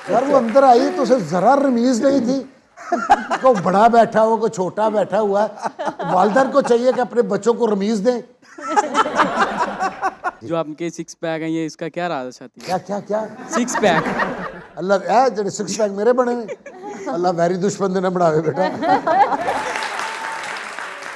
यार वो अंदर आई तो उसे जरा रमीज नहीं थी। को बड़ा बैठा हुआ, को छोटा बैठा हुआ, वालिदैन को चाहिए कि अपने बच्चों को रमीज दें। जो आपके सिक्स पैक हैं ये इसका क्या राज चाहती है? क्या क्या क्या सिक्स पैक अल्लाह है जेडे सिक्स पैक मेरे बने हुए, अल्लाह वैरी दुश्मन ने बढ़ावे बेटा।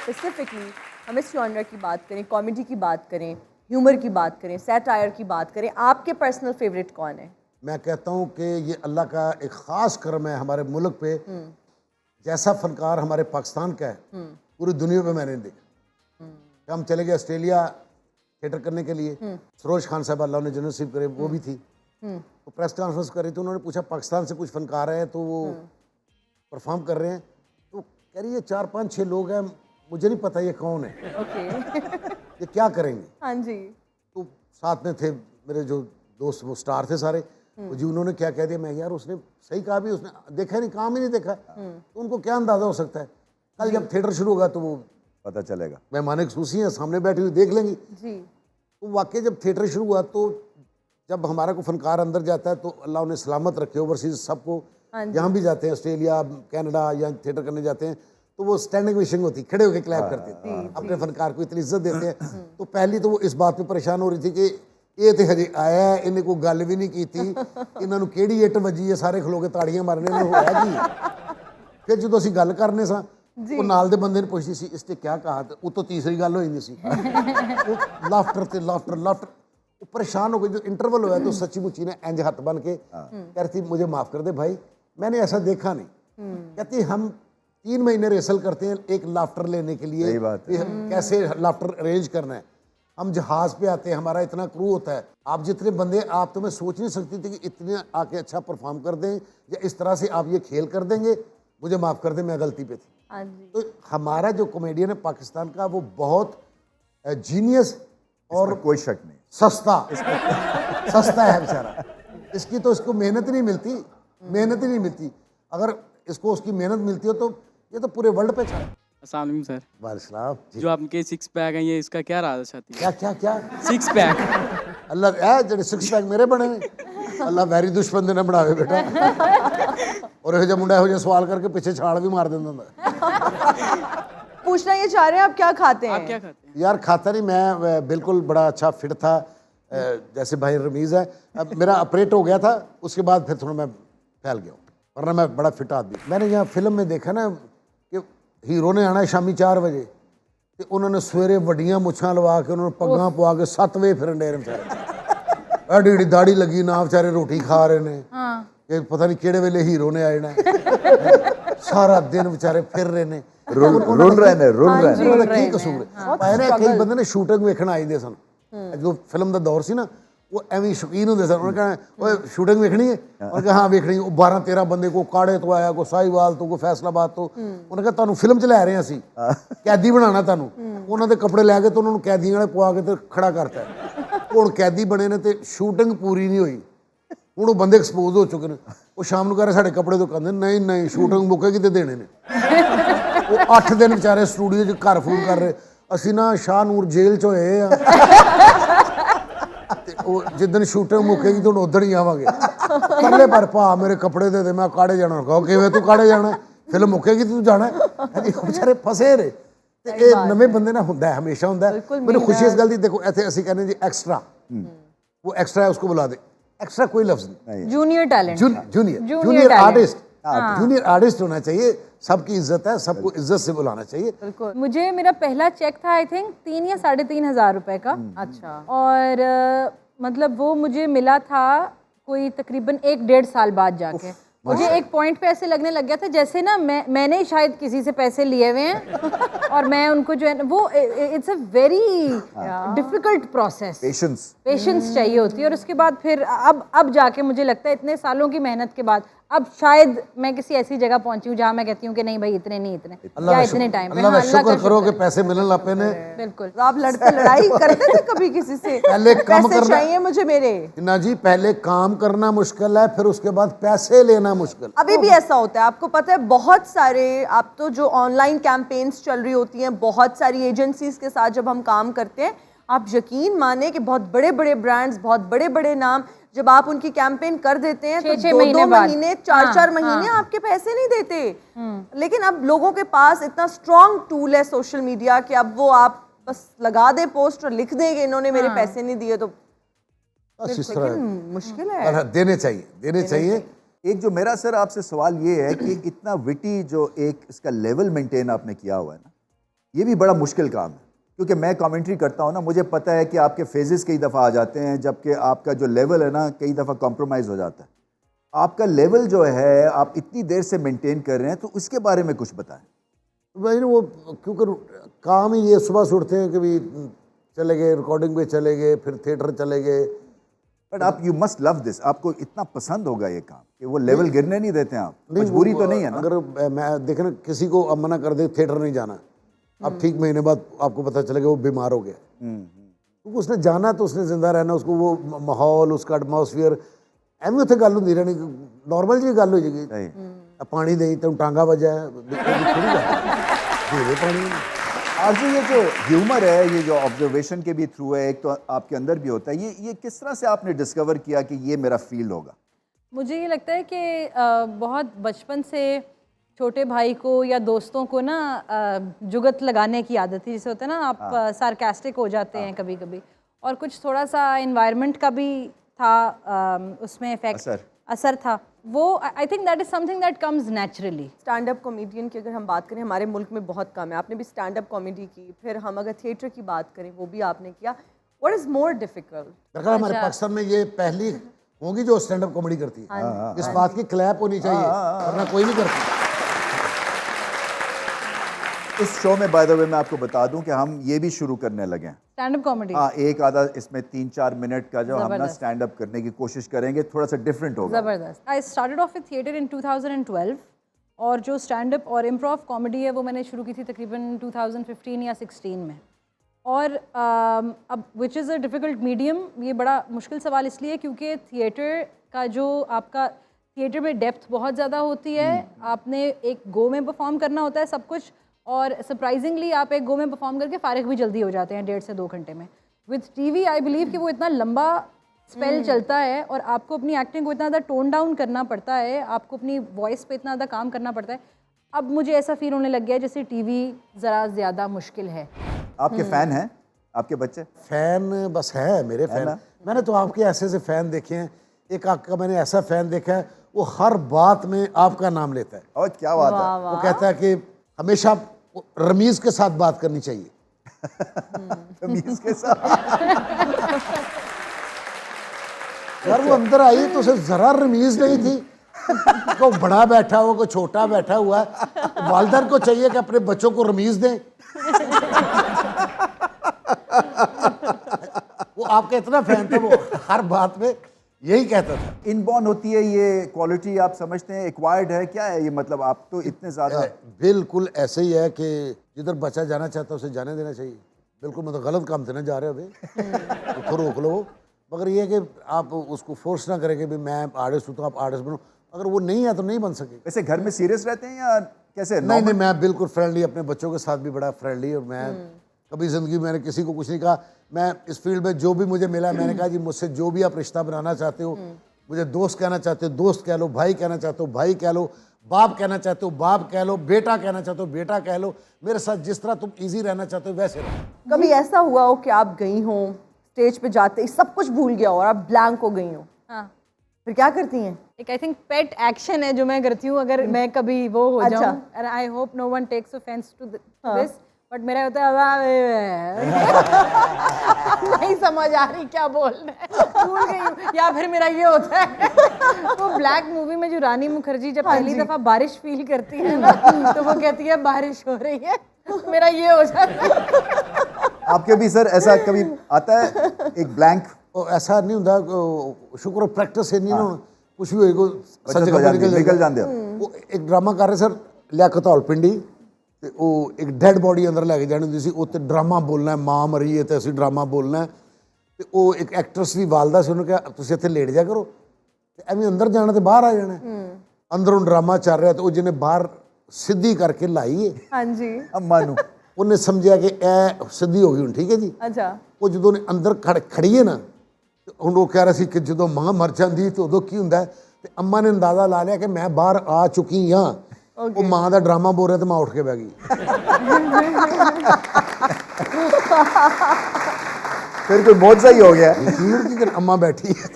स्पेसिफिकली हम इस जॉनर की बात करें, कॉमेडी की बात करें, ह्यूमर की बात करें, सैटायर की बात करें, आपके पर्सनल फेवरेट कौन है? मैं कहता हूँ कि ये अल्लाह का एक ख़ास करम है हमारे मुल्क पे। जैसा फनकार हमारे पाकिस्तान का है पूरी दुनिया में मैंने नहीं देखा। हम चले गए ऑस्ट्रेलिया थिएटर करने के लिए, सरोज खान साहब अल्लाह ने जन्नत नसीब करे वो भी थी। तो प्रेस कॉन्फ्रेंस कर रही थी, उन्होंने पूछा पाकिस्तान से कुछ फनकार हैं तो वो परफॉर्म कर रहे हैं, तो कह रही है 4-5-6 लोग हैं, मुझे नहीं पता ये कौन है, ये क्या करेंगे। हाँ जी। तो साथ में थे मेरे जो दोस्त, वो स्टार थे सारे, तो जी उन्होंने क्या कह दिया, मैं यार उसने सही कहा भी, उसने देखा नहीं, काम ही नहीं देखा, तो उनको क्या अंदाजा हो सकता है। कल जब थिएटर शुरू होगा तो वो पता चलेगा, मेहमान खसूसी हैं सामने बैठी हुई देख लेंगी जी। तो वाकई जब थिएटर शुरू हुआ तो जब हमारा को फनकार अंदर जाता है तो अल्लाह उन्हें सलामत रखे ओवरसीज सबको, जहाँ भी जाते हैं ऑस्ट्रेलिया कनाडा या थिएटर करने जाते हैं तो वो स्टैंडिंग विशिंग होती, खड़े होकर क्लैप करते हैं, अपने फनकार को इतनी इज्जत देते हैं। तो पहली तो वो इस बात पे परेशान हो रही थी कि ये तो हजे आया है, इन्हें कोई गल भी नहीं की थी, इन्होंने केड़ी इट वजी है, सारे खलो के ताड़ियां मारने में होया जी। फिर जो असीं गल करने सां वो नाल दे बंदे ने पुछदी सी इसने क्या कहा, तो उतो तीसरी गल हो जाती सी, वो लाफ्टर ते लाफ्टर लाफ्टर, वो परेशान हो गई। जो इंटरवल हुआ तो सच्ची मुच्ची ने इंज हाथ बन के कहती मुझे माफ़ कर दे भाई, मैंने ऐसा देखा नहीं। कहती हम 3 महीने रेसल करते हैं एक लाफ्टर लेने के लिए, सही बात है। कैसे लाफ्टर अरेंज करना है। हम जहाज़ पे आते हैं, हमारा इतना क्रू होता है, आप जितने बंदे, आप तो मैं सोच नहीं सकती थी कि इतने आके अच्छा परफॉर्म कर दें या इस तरह से आप ये खेल कर देंगे। मुझे माफ़ कर दें, मैं गलती पे थी। हाँ जी। तो हमारा जो कॉमेडियन है पाकिस्तान का वो बहुत जीनियस और कोई शक नहीं, सस्ता है बेचारा। इसकी तो इसको मेहनत नहीं मिलती, मेहनत ही नहीं मिलती। अगर इसको उसकी मेहनत मिलती हो तो ये तो पूरे वर्ल्ड पे छा। अस्सलाम वालेकुम सर। वालेकुम जी। जो आपके सिक्स पैक हैं ये इसका क्या राज चाहती है? क्या क्या क्या सिक्स पैक अल्लाह है जेडे सिक्स पैक मेरे बने हुए, अल्लाह वैरी दुश्मन ने बढ़ावे बेटा। और ये जो मुंडा हो सवाल करके पीछे छाल भी मार देता था। पूछना ये चाह रहे हैं आप क्या खाते हैं? आप क्या खाते हैं? यार खाता नहीं मैं, बिल्कुल बड़ा अच्छा फिट था, जैसे भाई रमीज़ है। अब मेरा ऑपरेट हो गया था, उसके बाद फिर थोड़ा मैं फैल गया, वरना मैं बड़ा फिट आदमी। मैंने यहाँ फिल्म में देखा ना कि हीरो ने आना है शामी 4 बजे, तो उन्होंने सवेरे वड्डियां मुछां लवा के उन्होंने पग्गां पवा के 7 बजे फिरन डे बेचारे, एडी एडी दाड़ी लगी ना, बेचारे रोटी खा रहे ने, ये पता नहीं केड़े वेले हीरो ने आ जाना। सारा दिन बेचारे फिर रहे ने, रुल रहे ने। ਉਹਨਾਂ ਦਾ ਕੀ ਕਸੂਰ ਹੈ। ਪਾਏ ਨੇ ਕਈ ਬੰਦੇ ਨੇ ਸ਼ੂਟਿੰਗ ਵੇਖਣ ਆਈਦੇ ਸਨ, ਜੋ ਫਿਲਮ ਦਾ ਦੌਰ ਸੀ ਨਾ, ਉਹ ਐਵੇਂ ਸ਼ੌਕੀਨ ਹੁੰਦੇ ਸਨ। ਉਹਨਾਂ ਕਹਿੰਦੇ ਓਏ ਸ਼ੂਟਿੰਗ ਵੇਖਣੀ ਹੈ, ਉਹਨਾਂ ਕਹਿੰਦੇ ਹਾਂ ਵੇਖਣੀ। ਉਹ 12-13 ਬੰਦੇ ਕੋ ਕਾੜੇ ਤੋਂ ਆਇਆ, ਕੋ ਸਾਹੀਵਾਲ ਤੋਂ, ਕੋ ਫੈਸਲਾਬਾਦ ਤੋਂ। ਉਹਨਾਂ ਕਹਿੰਦੇ ਤੁਹਾਨੂੰ ਫਿਲਮ 'ਚ ਲੈ ਰਹੇ ਅਸੀਂ, ਕੈਦੀ ਬਣਾਉਣਾ ਤੁਹਾਨੂੰ। ਉਹਨਾਂ ਦੇ ਕੱਪੜੇ ਲੈ ਕੇ ਤੇ ਉਹਨਾਂ ਨੂੰ ਕੈਦੀਆਂ ਵਾਲੇ ਪਵਾ ਕੇ ਤੇ ਖੜਾ ਕਰਤਾ। ਹੁਣ ਕੈਦੀ ਬਣੇ ਨੇ ਤੇ ਸ਼ੂਟਿੰਗ ਪੂਰੀ ਨਹੀਂ ਹੋਈ, ਹੁਣ ਉਹ ਬੰਦੇ ਐਕਸਪੋਜ਼ ਹੋ ਚੁੱਕੇ ਨੇ। ਉਹ ਸ਼ਾਮ ਨੂੰ ਕਹ ਰਹੇ ਸਾਡੇ ਕੱਪੜੇ ਤੋਂ, ਕਹਿੰਦੇ ਨਹੀਂ ਨਹੀਂ ਸ਼ੂਟਿੰਗ ਮੁੱਕੇਗੀ ਤੇ ਦੇਣੇ ਨੇ। ਉਹ 8 ਦਿਨ ਵਿਚਾਰੇ ਸਟੂਡੀਓ 'ਚ ਘਰ ਫੋਨ ਕਰ ਰਹੇ, ਅਸੀਂ ਨਾ ਸ਼ਾਹ ਨੂਰ ਜੇਲ੍ਹ 'ਚ ਹੋਏ ਆ ਤੇ ਉਹ ਜਿੱਦਣ ਸ਼ੂਟਿੰਗ ਮੁੱਕੇਗੀ ਤਾਂ ਉਦੋਂ ਹੀ ਆਵਾਂਗੇ। ਪਰਲੇ ਪਰ ਭਾ ਮੇਰੇ ਕੱਪੜੇ ਦੇ ਦੇ, ਮੈਂ ਕਾੜੇ ਜਾਣਾ। ਕਹੋ ਕਿਵੇਂ ਤੂੰ ਕਾੜੇ ਜਾਣਾ, ਫਿਲਮ ਮੁੱਕੇਗੀ ਤੂੰ ਜਾਣਾ। ਉਹ ਵਿਚਾਰੇ ਫਸੇ ਰਹੇ। ਤੇ ਇਹ ਨਵੇਂ ਬੰਦੇ ਨਾਲ ਹੁੰਦਾ ਹੈ, ਹਮੇਸ਼ਾ ਹੁੰਦਾ ਹੈ। ਮੈਨੂੰ ਖੁਸ਼ੀ ਇਸ ਗੱਲ ਦੀ, ਦੇਖੋ ਇੱਥੇ ਅਸੀਂ ਕਹਿੰਦੇ ਜੀ ਐਕਸਟਰਾ, वो एक्स्ट्रा है उसको बुला दे। एक्स्ट्रा कोई लफ्ज नहीं, junior talent, junior artist, junior artist होना चाहिए। सबकी इज्जत है, सबको इज्जत से बुलाना चाहिए। बिल्कुल। मुझे मेरा पहला चेक था आई थिंक 3 या 3.5 हज़ार रुपए का। अच्छा। और मतलब वो मुझे मिला था कोई तकरीबन 1-1.5 साल बाद जाके। मुझे एक पॉइंट पे ऐसे लगने लग गया था जैसे ना मैंने शायद किसी से पैसे लिए हुए हैं और मैं उनको जो है वो, it's a very difficult process. Patience चाहिए होती है। और उसके बाद फिर अब जाके मुझे लगता है इतने सालों की मेहनत के बाद अब शायद मैं किसी ऐसी जगह पहुंची हूँ जहाँ मैं कहती हूँ कि नहीं भाई इतने नहीं, इतने या इतने टाइम पे। अल्लाह का शुक्र करो कि पैसे मिलने लगे ने। बिल्कुल। आप लड़ाई करते थे कभी किसी से? पहले काम पैसे चाहिए मुझे मेरे ना जी, पहले काम करना मुश्किल है, फिर उसके बाद पैसे लेना मुश्किल। अभी भी ऐसा होता है, आपको पता है। बहुत सारे आप तो जो ऑनलाइन कैंपेन्स चल रही होती हैं, बहुत सारी एजेंसीज के साथ जब हम काम करते हैं, आप यकीन माने कि बहुत बड़े बड़े ब्रांड्स, बहुत बड़े बड़े नाम, जब आप उनकी कैंपेन कर देते हैं तो 6-6 दो महीने बाद। महीने 4-4 महीने आपके पैसे नहीं देते। लेकिन अब लोगों के पास इतना स्ट्रॉन्ग टूल है सोशल मीडिया कि अब वो आप बस लगा दे पोस्ट और लिख दें कि इन्होंने मेरे पैसे नहीं दिए, तो बस इस तरह मुश्किल है। पर देने चाहिए। एक जो मेरा सर आपसे सवाल ये है कि इतना विटी जो एक इसका लेवल मेंटेन आपने किया हुआ है ना, ये भी बड़ा मुश्किल काम है, क्योंकि मैं कमेंट्री करता हूँ ना, मुझे पता है कि आपके फेजेस कई दफ़ा आ जाते हैं, जबकि आपका जो लेवल है ना कई दफ़ा कॉम्प्रोमाइज़ हो जाता है। आपका लेवल जो है आप इतनी देर से मेंटेन कर रहे हैं, तो उसके बारे में कुछ बताएं। भाई वो क्योंकि काम ही ये, सुबह से उठते हैं कि भी चले गए रिकॉर्डिंग पे, चले गए फिर थिएटर चले गए। बट आप यू मस्ट लव दिस, आपको इतना पसंद होगा ये काम कि वो लेवल गिरने नहीं देते आप, मजबूरी तो नहीं है ना? अगर मैं देखे ना किसी को अब मना कर दे थिएटर नहीं जाना, अब ठीक महीने बाद आपको पता चलेगा वो बीमार हो गया, क्योंकि उसने जाना तो उसने जिंदा रहना, उसको वो माहौल, उसका एटमोसफियर एवं उत्थे गल होंदी रहनी, नॉर्मल जी गल हो जाएगी। पानी दे तेन टांगा वजा पानी। आज ये जो ह्यूमर है, ये जो ऑब्जर्वेशन के भी थ्रू है, एक तो आपके अंदर भी होता है, ये किस तरह से आपने डिस्कवर किया कि ये मेरा फील्ड होगा? मुझे ये लगता है कि बहुत बचपन से छोटे भाई को या दोस्तों को ना जुगत लगाने की आदत थी। जैसे होता है ना, आप सार्कास्टिक हो जाते हैं कभी कभी, और कुछ थोड़ा सा इन्वायरमेंट का भी था उसमें इफेक्ट, असर था वो। I think that is something that comes naturally. Stand up comedian की अगर हम बात करें, हमारे मुल्क में बहुत कम है। आपने भी स्टैंड अप कॉमेडी की, फिर हम अगर थिएटर की बात करें वो भी आपने किया। What is more difficult? हमारे पाकिस्तान में ये पहली होगी जो स्टैंड अप कॉमेडी करती है। इस बात की क्लैप होनी चाहिए, वरना कोई नहीं करती। इस शो में बाय द वे मैं आपको बता दूं कि हम ये भी शुरू करने लगे हैं स्टैंड अप कॉमेडी। हाँ, एक आधा इसमें 3-4 मिनट का जो हम ना स्टैंड अप करने की कोशिश करेंगे, थोड़ा सा डिफरेंट होगा। ज़बरदस्त। I started off with theatre in 2012, और जो स्टैंड अप और इम्प्रोव कॉमेडी है वो मैंने शुरू की थी तकरीबन 2015 या 16 में। और अब which is a difficult medium, ये बड़ा मुश्किल सवाल इसलिए क्योंकि थिएटर का जो आपका थिएटर में डेप्थ बहुत ज़्यादा होती है। आपने एक गो में परफॉर्म करना होता है सब कुछ, और सरप्राइजिंगली आप एक गो में परफॉर्म करके फारिग भी जल्दी हो जाते हैं 1.5 से 2 घंटे में। विद टीवी आई बिलीव कि वो इतना लंबा स्पेल चलता है, और आपको अपनी एक्टिंग को इतना ज़्यादा टोन डाउन करना पड़ता है, आपको अपनी वॉइस पे इतना ज़्यादा काम करना पड़ता है। अब मुझे ऐसा फील होने लग गया है जैसे टीवी ज़रा ज़्यादा मुश्किल है। आपके फैन हैं आपके बच्चे? फैन बस है मेरे फैन। मैंने तो आपके ऐसे ऐसे फैन देखे हैं। एक आपका मैंने ऐसा फैन देखा है, वो हर बात में आपका नाम लेता है। और क्या बात है। वो कहता है कि हमेशा रमीज के साथ बात करनी चाहिए। रमीज के साथ यार वो अंदर आई तो उसे जरा रमीज नहीं थी। कोई बड़ा बैठा हुआ, कोई छोटा बैठा हुआ है, वालिदैन को चाहिए कि अपने बच्चों को रमीज दें। वो आपका इतना फैन था, वो हर बात में यही कहता था। इनबॉर्न होती है ये क्वालिटी, आप समझते हैं एक्वायर्ड है, क्या है ये? मतलब आप तो इतने ज्यादा। बिल्कुल ऐसे ही है कि जिधर बच्चा जाना चाहता है उसे जाने देना चाहिए। बिल्कुल, मतलब गलत काम से ना जा रहे हो अभी तो रोक लो। मगर ये है कि आप उसको फोर्स ना करें कि भाई मैं आर्टिस्ट हूँ तो आप आर्टिस्ट बनो। अगर वो नहीं है तो नहीं बन सके। वैसे घर में सीरियस रहते हैं या कैसे? नहीं, मैं बिल्कुल फ्रेंडली, अपने बच्चों के साथ भी बड़ा फ्रेंडली। और मैं कभी ज़िंदगी में मैंने किसी को कुछ नहीं कहा। मैं इस फील्ड में जो भी मुझे मिला, मैंने कहा जी मुझसे जो भी आप रिश्ता बनाना चाहते हो, मुझे दोस्त कहना चाहते हो दोस्त कह लो, भाई कहना चाहते हो भाई कह लो, बाप कहना चाहते हो बाप कह लो, बेटा कहना चाहते हो बेटा कह लो। मेरे साथ जिस तरह तुम इजी रहना चाहते हो वैसे रहो। कभी ऐसा हुआ हो कि आप गई हो, स्टेज पे जाते ही सब कुछ भूल गया हो और आप ब्लैंक हो गई हो, हाँ, फिर क्या करती हैं? एक आई थिंक पेट एक्शन है जो मैं करती हूँ अगर मैं कभी वो हो अच्छा। जाऊँ, and I hope no one takes offence to this, but मेरा होता है नहीं समझ आ रही क्या बोल रहे हैं, भूल गई हूँ। या फिर मेरा ये होता है वो ब्लैक मूवी में जो रानी मुखर्जी जब पहली दफा बारिश फील करती है ना, तो वो कहती है बारिश हो रही है, मेरा ये हो जाता है। आपके भी सर ऐसा कभी आता है एक ब्लैंक? ऐसा नहीं होता, शुक्र प्रैक्टिस है नहीं ना, कुछ भी होएगा बचत हो जाती है, निकल जाते हो। वो एक ड्रामा कर रहे सर लियाकत हॉलपिंडी, ਤੇ ਉਹ ਇੱਕ ਡੈਡ ਬੋਡੀ ਅੰਦਰ ਲੈ ਕੇ ਜਾਣੀ ਹੁੰਦੀ ਸੀ। ਉੱਤੇ ਡਰਾਮਾ ਬੋਲਣਾ, ਮਾਂ ਮਰੀ ਹੈ ਤੇ ਅਸੀਂ ਡਰਾਮਾ ਬੋਲਣਾ। ਤੇ ਉਹ ਇੱਕ ਐਕਟਰਸ ਦੀ ਵਾਲਦਾ ਸੀ, ਉਹਨੂੰ ਕਿਹਾ ਤੁਸੀਂ ਇੱਥੇ ਲੇਟ ਜਾ ਕਰੋ, ਤੇ ਐਵੇਂ ਅੰਦਰ ਜਾਣਾ ਤੇ ਬਾਹਰ ਆ ਜਾਣਾ। ਅੰਦਰੋਂ ਡਰਾਮਾ ਚੱਲ ਰਿਹਾ ਤੇ ਉਹ ਜਿਹਨੇ ਬਾਹਰ ਸਿੱਧੀ ਕਰਕੇ ਲਾਈ ਹੈ, ਹਾਂਜੀ, ਅੰਮਾ ਨੂੰ ਉਹਨੇ ਸਮਝਿਆ ਕਿ ਇਹ ਸਿੱਧੀ ਹੋ ਗਈ ਹੁਣ, ਠੀਕ ਹੈ ਜੀ। ਅੱਛਾ ਉਹ ਜਦੋਂ ਨੇ ਅੰਦਰ ਖੜੀ ਹੈ ਨਾ, ਤੇ ਹੁਣ ਉਹ ਕਹਿ ਰਿਹਾ ਸੀ ਕਿ ਜਦੋਂ ਮਾਂ ਮਰ ਜਾਂਦੀ ਤੇ ਉਦੋਂ ਕੀ ਹੁੰਦਾ ਹੈ, ਤੇ ਅੰਮਾ ਨੇ ਅੰਦਾਜ਼ਾ ਲਾ ਲਿਆ ਕਿ ਮੈਂ ਬਾਹਰ ਆ ਚੁੱਕੀ ਹਾਂ। ਉਹ ਮਾਂ ਦਾ ਡਰਾਮਾ ਬੋਲ ਰਿਹਾ ਤੇ ਮਾਂ ਉੱਠ ਕੇ ਬਹਿ ਗਈ। फिर कोई मौजा ही हो गया। कि अम्मा बैठी है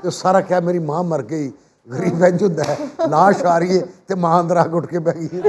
तो सारा क्या मेरी मां मर गई, गरीब इंज होंदा है, लाश आ रही है तो मां अंदर आके उठ के बह गई है।